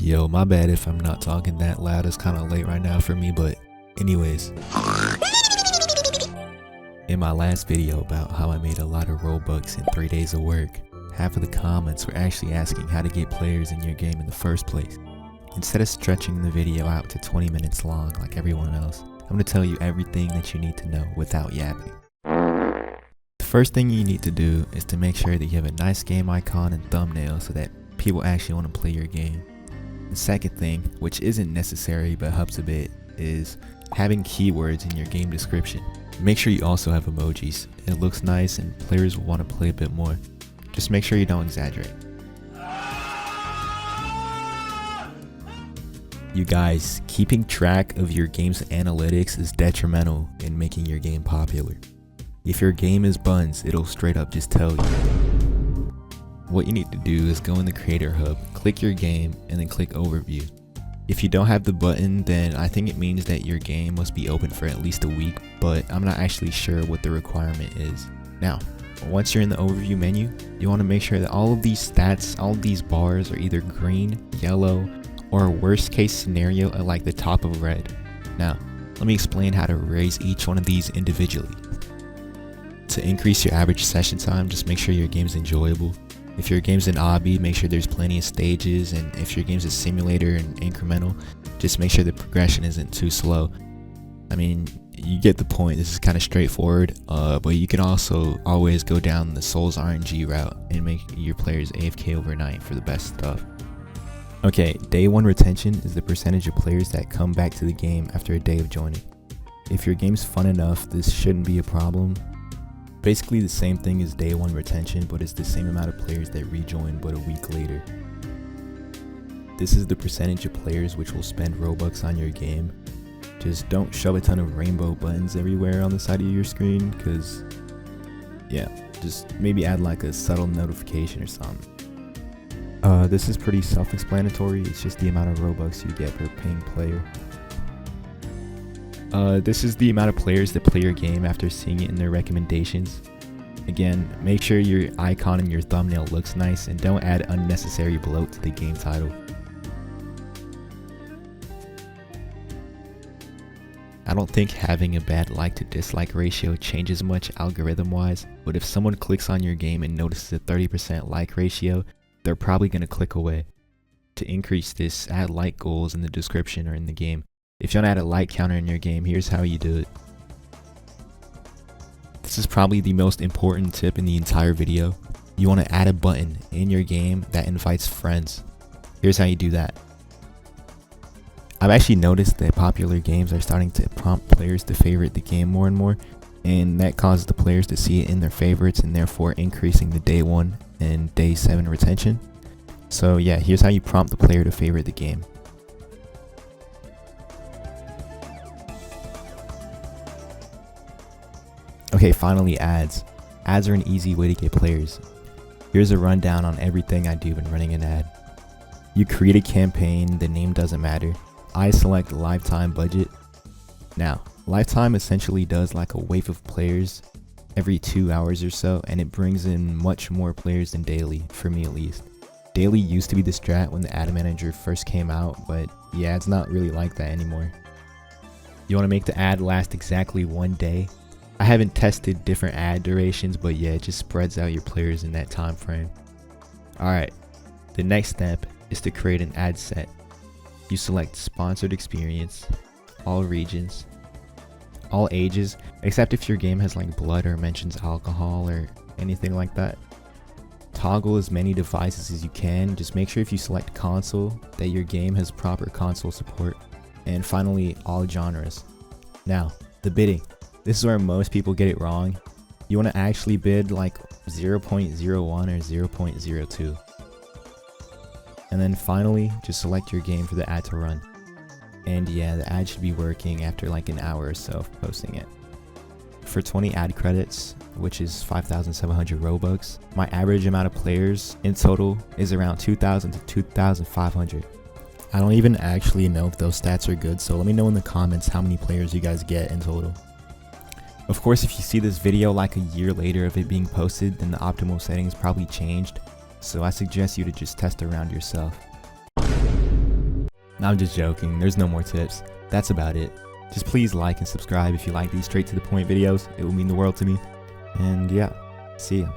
Yo, my bad if I'm not talking that loud. It's kind of late right now for me, but anyways. In my last video about how I made a lot of Robux in 3 days of work, half of the comments were actually asking how to get players in your game in the first place. Instead of stretching the video out to 20 minutes long like everyone else, I'm going to tell you everything that you need to know without yapping. The first thing you need to do is to make sure that you have a nice game icon and thumbnail so that people actually want to play your game. The second thing, which isn't necessary but helps a bit, is having keywords in your game description. Make sure you also have emojis. It looks nice and players will want to play a bit more. Just make sure you don't exaggerate. You guys, keeping track of your game's analytics is detrimental in making your game popular. If your game is buns, it'll straight up just tell you. What you need to do is go in the Creator Hub, click your game, and then click Overview. If you don't have the button, then I think it means that your game must be open for at least a week, but I'm not actually sure what the requirement is. Now, once you're in the Overview menu, you want to make sure that all of these stats, all of these bars are either green, yellow, or worst case scenario at like the top of red. Now, let me explain how to raise each one of these individually. To increase your average session time, just make sure your game's enjoyable. If your game's an obby, make sure there's plenty of stages, and if your game's a simulator and incremental, just make sure the progression isn't too slow. I mean, you get the point. This is kind of straightforward, but you can also always go down the Souls RNG route and make your players AFK overnight for the best stuff. Okay, day 1 retention is the percentage of players that come back to the game after a day of joining. If your game's fun enough, this shouldn't be a problem. Basically the same thing as day 1 retention, but it's the same amount of players that rejoin but a week later. This is the percentage of players which will spend Robux on your game. Just don't shove a ton of rainbow buttons everywhere on the side of your screen, because yeah, just maybe add like a subtle notification or something. This is pretty self-explanatory. It's just the amount of Robux you get per paying player. This is the amount of players that play your game after seeing it in their recommendations. Again, make sure your icon and your thumbnail looks nice and don't add unnecessary bloat to the game title. I don't think having a bad like to dislike ratio changes much algorithm wise, but if someone clicks on your game and notices a 30% like ratio, they're probably going to click away. To increase this, add like goals in the description or in the game. If you want to add a like counter in your game, here's how you do it. This is probably the most important tip in the entire video. You want to add a button in your game that invites friends. Here's how you do that. I've actually noticed that popular games are starting to prompt players to favorite the game more and more, and that causes the players to see it in their favorites and therefore increasing the day 1 and day 7 retention. So yeah, here's how you prompt the player to favorite the game. Okay, finally ads. Ads are an easy way to get players. Here's a rundown on everything I do when running an ad. You create a campaign, the name doesn't matter. I select lifetime budget. Now, lifetime essentially does like a wave of players every 2 hours or so, and it brings in much more players than daily, for me at least. Daily used to be the strat when the ad manager first came out, but yeah, it's not really like that anymore. You want to make the ad last exactly 1 day. I haven't tested different ad durations, but yeah, it just spreads out your players in that time frame. Alright, the next step is to create an ad set. You select sponsored experience, all regions, all ages, except if your game has like blood or mentions alcohol or anything like that. Toggle as many devices as you can. Just make sure if you select console that your game has proper console support. And finally, all genres. Now, the bidding. This is where most people get it wrong. You want to actually bid like 0.01 or 0.02. And then finally, just select your game for the ad to run. And yeah, the ad should be working after like an hour or so of posting it. For 20 ad credits, which is 5,700 Robux, my average amount of players in total is around 2,000 to 2,500. I don't even actually know if those stats are good, so let me know in the comments how many players you guys get in total. Of course, if you see this video like a year later of it being posted, then the optimal settings probably changed, so I suggest you to just test around yourself. I'm just joking, there's no more tips. That's about it. Just please like and subscribe if you like these straight to the point videos. It will mean the world to me. And yeah, see ya.